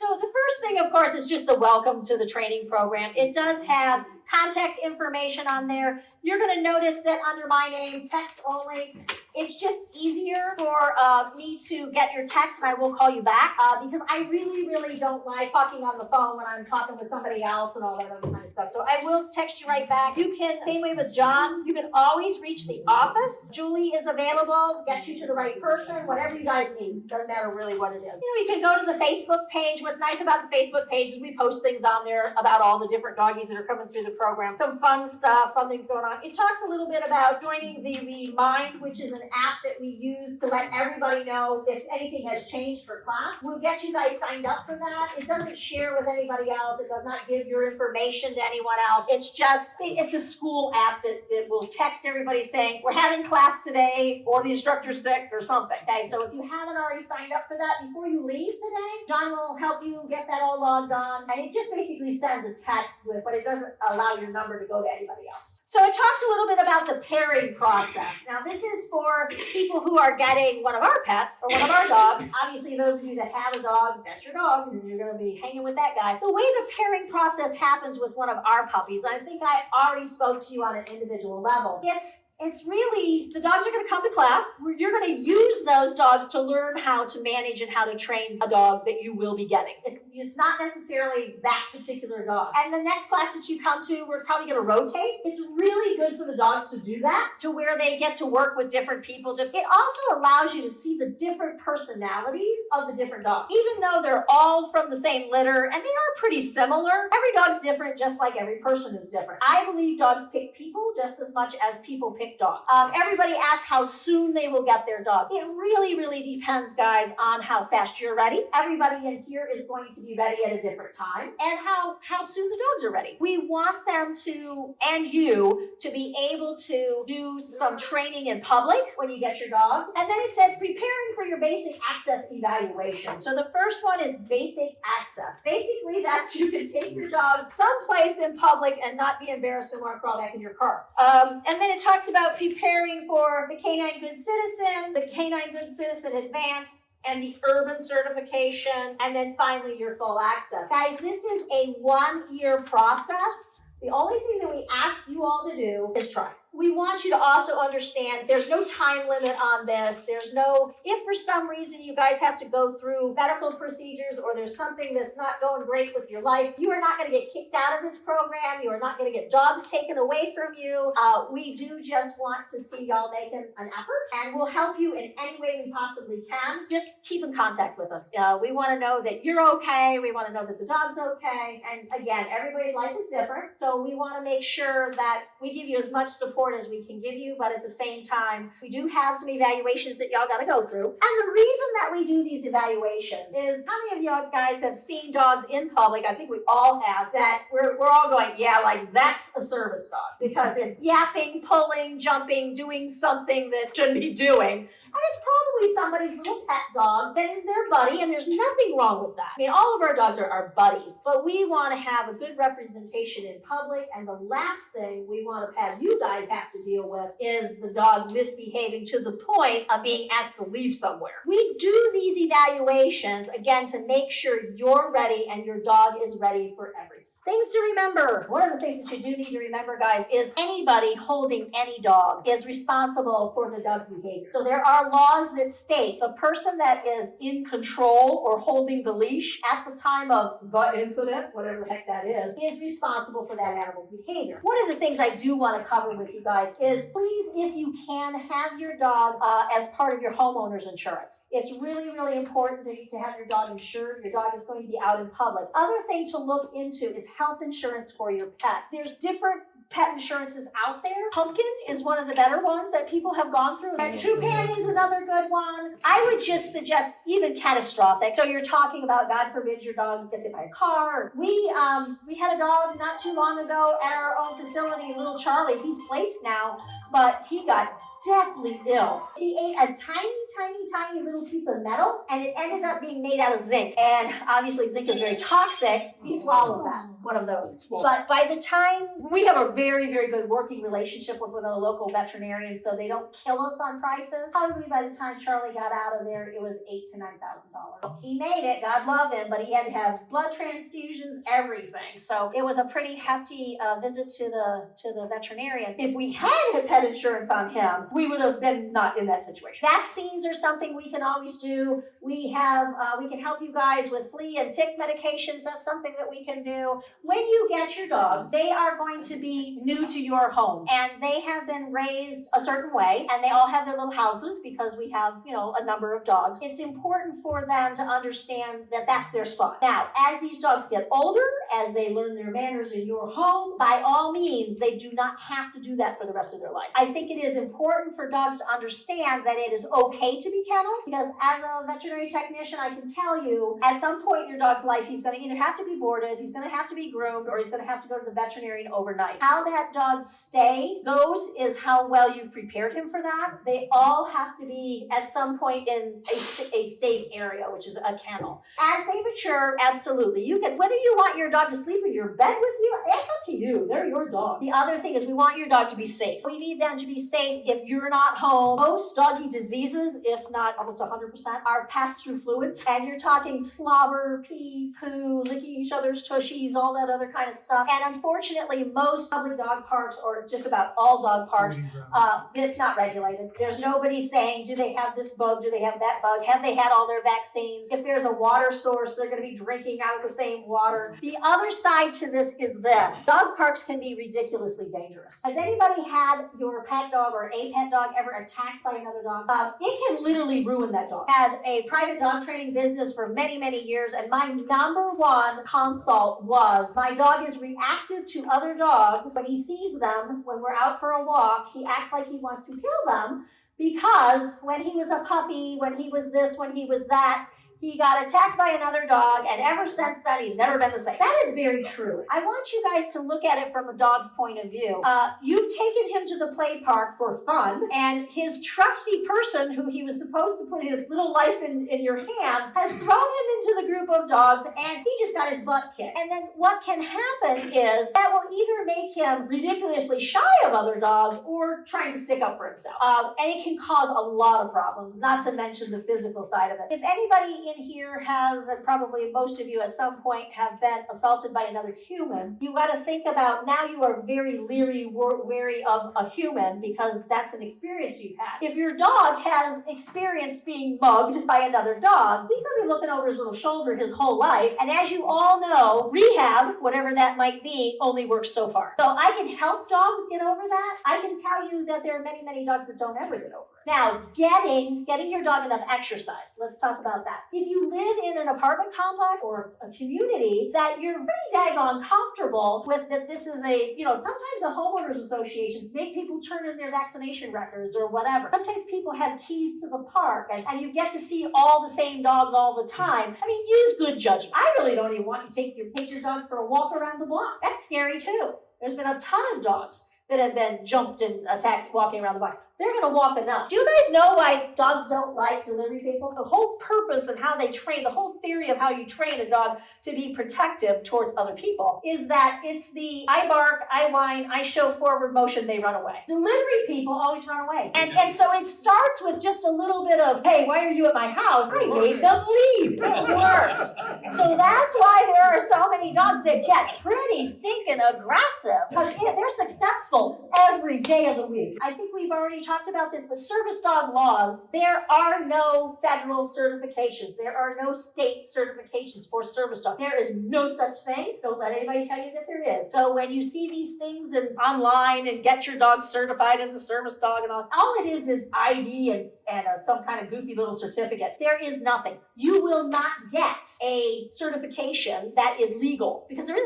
So the first thing, of course, is just the welcome to the training program. It does have contact information on there. You're going to notice that under my name, text only, it's just easier for me to get your text and I will call you back because I really don't like talking on the phone when I'm talking with somebody else and all that other kind of stuff. So I will text you right back. You can, same way with John, you can always reach the office. Julie is available, get you to the right person, whatever you guys need. Doesn't matter really what it is. You can go to the Facebook page. What's nice about the Facebook page is we post things on there about all the different doggies that are coming through the program. Some fun stuff, fun things going on. It talks a little bit about joining the Remind, which is an app that we use to let everybody know if anything has changed for class. We'll get you guys signed up for that. It doesn't share with anybody else. It does not give your information to anyone else. It's a school app that will text everybody saying, we're having class today, or the instructor's sick, or something. Okay, so if you haven't already signed up for that, before you leave today, John will help you get that all logged on. And it just basically sends a text with, but it doesn't allow your number to go to anybody else. So it talks a little bit about the pairing process. Now this is for people who are getting one of our pets or one of our dogs. Obviously those of you that have a dog, that's your dog, and you're going to be hanging with that guy. The way the pairing process happens with one of our puppies, I think I already spoke to you on an individual level. It's really, the dogs are going to come to class. You're going to use those dogs to learn how to manage and how to train a dog that you will be getting. It's not necessarily that particular dog. And the next class that you come to, we're probably going to rotate. It's really good for the dogs to do that, to where they get to work with different people. It also allows you to see the different personalities of the different dogs. Even though they're all from the same litter, and they are pretty similar, every dog's different just like every person is different. I believe dogs pick people just as much as people pick dogs. Everybody asks how soon they will get their dogs. It really depends, guys, on how fast you're ready. Everybody in here is going to be ready at a different time, and how soon the dogs are ready. We want them to, and you, to be able to do some training in public when you get your dog. And then it says preparing for your basic access evaluation. So the first one is basic access. Basically, that's you can take your dog someplace in public and not be embarrassed and want to crawl back in your car. And then it talks about preparing for the Canine Good Citizen, the Canine Good Citizen Advanced, and the urban certification, and then finally your full access. Guys, this is a 1-year process. The only thing that we ask you all to do is try. We want you to also understand there's no time limit on this. There's no, if for some reason you guys have to go through medical procedures or there's something that's not going great with your life, you are not going to get kicked out of this program. You are not going to get dogs taken away from you. We do just want to see y'all making an effort, and we'll help you in any way we possibly can. Just keep in contact with us. We want to know that you're okay. We want to know that the dog's okay. And again, everybody's life is different, so we want to make sure that we give you as much support as we can give you, but at the same time, we do have some evaluations that y'all got to go through. And the reason that we do these evaluations is, how many of y'all guys have seen dogs in public? I think we all have, that we're all going, yeah, like that's a service dog, because it's yapping, pulling, jumping, doing something that shouldn't be doing. And it's probably somebody's little pet dog that is their buddy, and there's nothing wrong with that. I mean, all of our dogs are our buddies, but we want to have a good representation in public, and the last thing we want to have you guys have to deal with is the dog misbehaving to the point of being asked to leave somewhere. We do these evaluations, again, to make sure you're ready and your dog is ready for everything. Things to remember. One of the things that you do need to remember, guys, is anybody holding any dog is responsible for the dog's behavior. So there are laws that state the person that is in control or holding the leash at the time of the incident, whatever the heck that is responsible for that animal's behavior. One of the things I do want to cover with you guys is, please, if you can, have your dog as part of your homeowner's insurance. It's really important to have your dog insured. Your dog is going to be out in public. Other thing to look into is health insurance for your pet. There's different pet insurances out there. Pumpkin is one of the better ones that people have gone through. And Trupanion is another good one. I would just suggest even catastrophic. So you're talking about, God forbid, your dog gets hit by a car. We had a dog not too long ago at our own facility, little Charlie. He's placed now, but he got deathly ill. He ate a tiny little piece of metal, and it ended up being made out of zinc. And obviously zinc is very toxic. He swallowed that. one of those. But by the time, we have a very, very good working relationship with a local veterinarian, so they don't kill us on prices. Probably by the time Charlie got out of there, it was $8,000 to $9,000. He made it, God love him, but he had to have blood transfusions, everything. So it was a pretty hefty visit to the veterinarian. If we had pet insurance on him, we would have been not in that situation. Vaccines are something we can always do. We can help you guys with flea and tick medications. That's something that we can do. When you get your dogs, they are going to be new to your home, and they have been raised a certain way, and they all have their little houses because we have, a number of dogs. It's important for them to understand that that's their spot. Now, as these dogs get older, as they learn their manners in your home, by all means, they do not have to do that for the rest of their life. I think it is important for dogs to understand that it is okay to be kenneled, because as a veterinary technician, I can tell you, at some point in your dog's life, he's going to either have to be boarded, he's going to have to be groomed, or he's going to have to go to the veterinarian overnight. How that dog's stay goes is how well you've prepared him for that. They all have to be at some point in a safe area, which is a kennel. As they mature, absolutely. You can, whether you want your dog to sleep in your bed with you, it's up to you. They're your dog. The other thing is we want your dog to be safe. We need them to be safe if you're not home. Most doggy diseases, if not almost 100%, are passed through fluids. And you're talking slobber, pee, poo, licking each other's tushies, all that other kind of stuff. And unfortunately, most public dog parks, or just about all dog parks, it's not regulated. There's nobody saying, do they have this bug? Do they have that bug? Have they had all their vaccines? If there's a water source, they're going to be drinking out of the same water. The other side to this is this. Dog parks can be ridiculously dangerous. Has anybody had your pet dog or a pet dog ever attacked by another dog? It can literally ruin that dog. Had a private dog training business for many, many years, and my number one consult was, my dog is reactive to other dogs. When he sees them, when we're out for a walk, he acts like he wants to kill them, because when he was a puppy, when he was this, when he was that, he got attacked by another dog, and ever since then, he's never been the same. That is very true. I want you guys to look at it from a dog's point of view. You've taken him to the play park for fun, and his trusty person, who he was supposed to put his little life in your hands, has thrown him into the group of dogs, and he just got his butt kicked. And then what can happen is that will either make him ridiculously shy of other dogs or trying to stick up for himself. And it can cause a lot of problems, not to mention the physical side of it. If anybody in here has, and probably most of you at some point have been assaulted by another human, you got to think about, now you are very leery, wary of a human, because that's an experience you've had. If your dog has experienced being mugged by another dog, he's going to be looking over his little shoulder his whole life. And as you all know, rehab, whatever that might be, only works so far. So I can help dogs get over that. I can tell you that there are many, many dogs that don't ever get over it. Now, getting your dog enough exercise. Let's talk about that. If you live in an apartment complex or a community that you're pretty daggone comfortable with, that this is sometimes the homeowners associations make people turn in their vaccination records or whatever. Sometimes people have keys to the park, and you get to see all the same dogs all the time. I mean, use good judgment. I really don't even want you to take your dog for a walk around the block. That's scary too. There's been a ton of dogs that have been jumped and attacked walking around the block. They're going to walk enough. Do you guys know why dogs don't like delivery people? The whole purpose and how they train, the whole theory of how you train a dog to be protective towards other people is that it's the I bark, I whine, I show forward motion, they run away. Delivery people always run away. And so it starts with just a little bit of, hey, why are you at my house? I made them leave. It works. So that's why there are so many dogs that get pretty stinking aggressive, because they're successful every day of the week. I think we've already talked about this, but service dog laws, there are no federal certifications. There are no state certifications for service dogs. There is no such thing. Don't let anybody tell you that there is. So when you see these things online and get your dog certified as a service dog and all it is ID and some kind of goofy little certificate. There is nothing. You will not get a certification that is legal, because there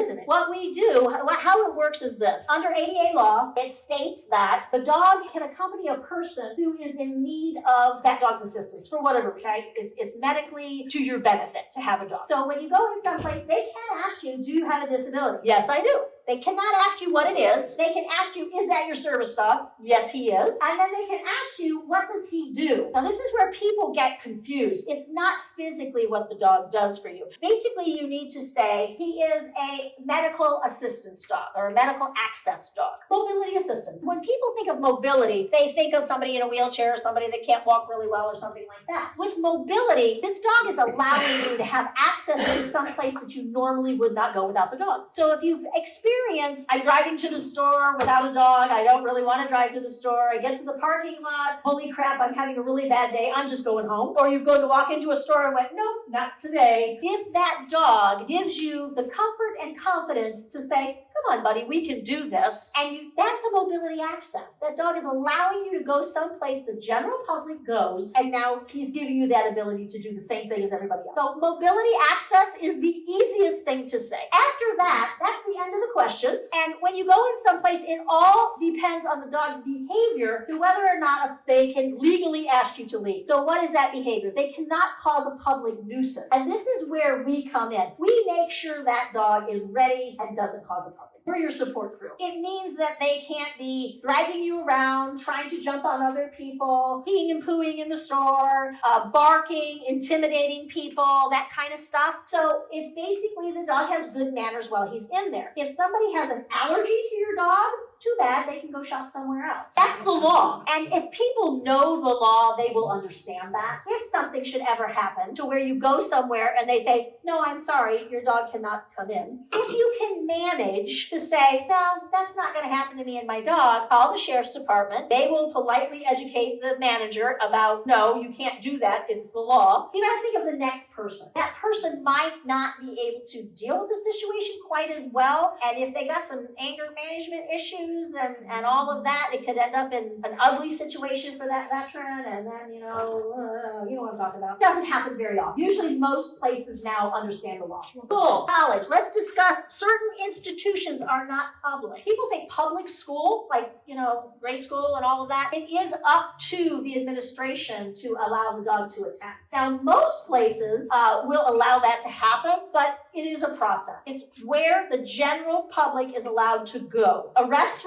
isn't. What we do, how it works is this. Under ADA law, it states that the dog can accompany a person who is in need of that dog's assistance for whatever reason. Right? It's medically to your benefit to have a dog. So when you go in someplace, they can ask you, do you have a disability? Yes, I do. They cannot ask you what it is. They can ask you, is that your service dog? Yes, he is. And then they can ask you, what does he do? Now, this is where people get confused. It's not physically what the dog does for you. Basically, you need to say, he is a medical assistance dog or a medical access dog. Mobility assistance. When people think of mobility, they think of somebody in a wheelchair or somebody that can't walk really well or something like that. With mobility, this dog is allowing you to have access to some place that you normally would not go without the dog. So if you've experienced, I'm driving to the store without a dog, I don't really want to drive to the store, I get to the parking lot, holy crap, I'm having a really bad day, I'm just going home. Or you go to walk into a store and went, nope, not today. If that dog gives you the comfort and confidence to say, come on, buddy, we can do this. And that's a mobility access. That dog is allowing you to go someplace the general public goes, and now he's giving you that ability to do the same thing as everybody else. So mobility access is the easiest thing to say. After that, that's the end of the questions. And when you go in someplace, it all depends on the dog's behavior to whether or not they can legally ask you to leave. So what is that behavior? They cannot cause a public nuisance. And this is where we come in. We make sure that dog is ready and doesn't cause a public. We're your support crew. It means that they can't be dragging you around, trying to jump on other people, peeing and pooing in the store, barking, intimidating people, that kind of stuff. So it's basically the dog has good manners while he's in there. If somebody has an allergy to your dog, too bad, they can go shop somewhere else. That's the law. And if people know the law, they will understand that. If something should ever happen to where you go somewhere and they say, no, I'm sorry, your dog cannot come in. If you can manage to say, no, that's not going to happen to me and my dog, call the sheriff's department. They will politely educate the manager about, no, you can't do that. It's the law. You got to think of the next person. That person might not be able to deal with the situation quite as well. And if they got some anger management issues, and all of that, it could end up in an ugly situation for that veteran, and then, you know what I'm talking about. It doesn't happen very often. Usually most places now understand the law. Cool. College. Let's discuss certain institutions are not public. People think public school, like, grade school and all of that, it is up to the administration to allow the dog to attend. Now, most places will allow that to happen, but it is a process. It's where the general public is allowed to go. A restaurant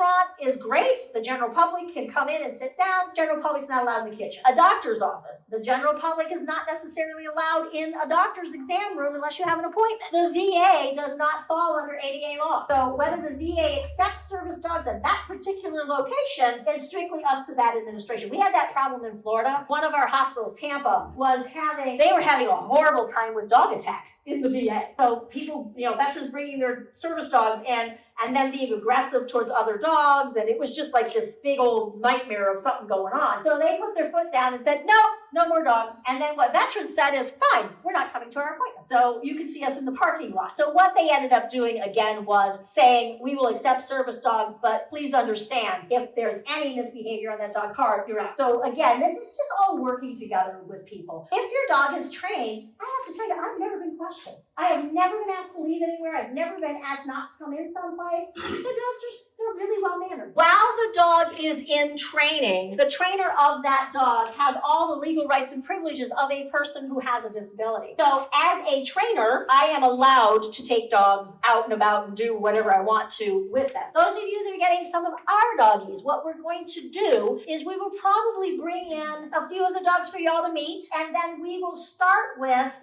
is great. The general public can come in and sit down. General public's not allowed in the kitchen. A doctor's office. The general public is not necessarily allowed in a doctor's exam room unless you have an appointment. The VA does not fall under ADA law. So whether the VA accepts service dogs at that particular location is strictly up to that administration. We had that problem in Florida. One of our hospitals, Tampa, they were having a horrible time with dog attacks in the VA. So people, veterans bringing their service dogs in and then being aggressive towards other dogs, and it was just like this big old nightmare of something going on. So they put their foot down and said, no more dogs. And then what veterans said is, fine, we're not coming to our appointment. So you can see us in the parking lot. So what they ended up doing again was saying, we will accept service dogs, but please understand, if there's any misbehavior on that dog's part, you're out. So again, this is just all working together with people. If your dog is trained, I have to tell you, I've never been questioned. I have never been asked to leave anywhere. I've never been asked not to come in someplace. The dogs they're really well mannered. While the dog is in training, the trainer of that dog has all the legal rights and privileges of a person who has a disability. So as a trainer, I am allowed to take dogs out and about and do whatever I want to with them. Those of you that are getting some of our doggies, what we're going to do is we will probably bring in a few of the dogs for y'all to meet, and then we'll start with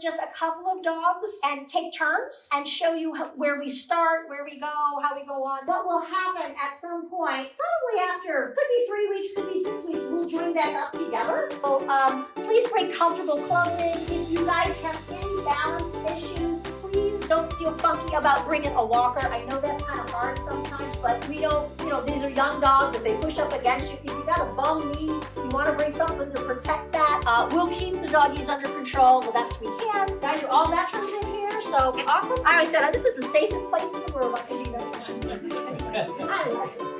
just a couple of dogs and take turns and show you where we start, where we go, how we go on. What will happen at some point, probably after, could be 3 weeks, could be 6 weeks, we'll join back up together. So please bring comfortable clothing. If you guys have any balance issues, please don't feel funky about bringing a walker. I know that's kind of hard sometimes, but we don't, these are young dogs. If they push up against you, if you got a bum knee, you want to bring something to protect that. We'll keep the doggies under control the best we can. Guys, you're all veterans in here, so awesome. I always said this is the safest place in the world. I like it.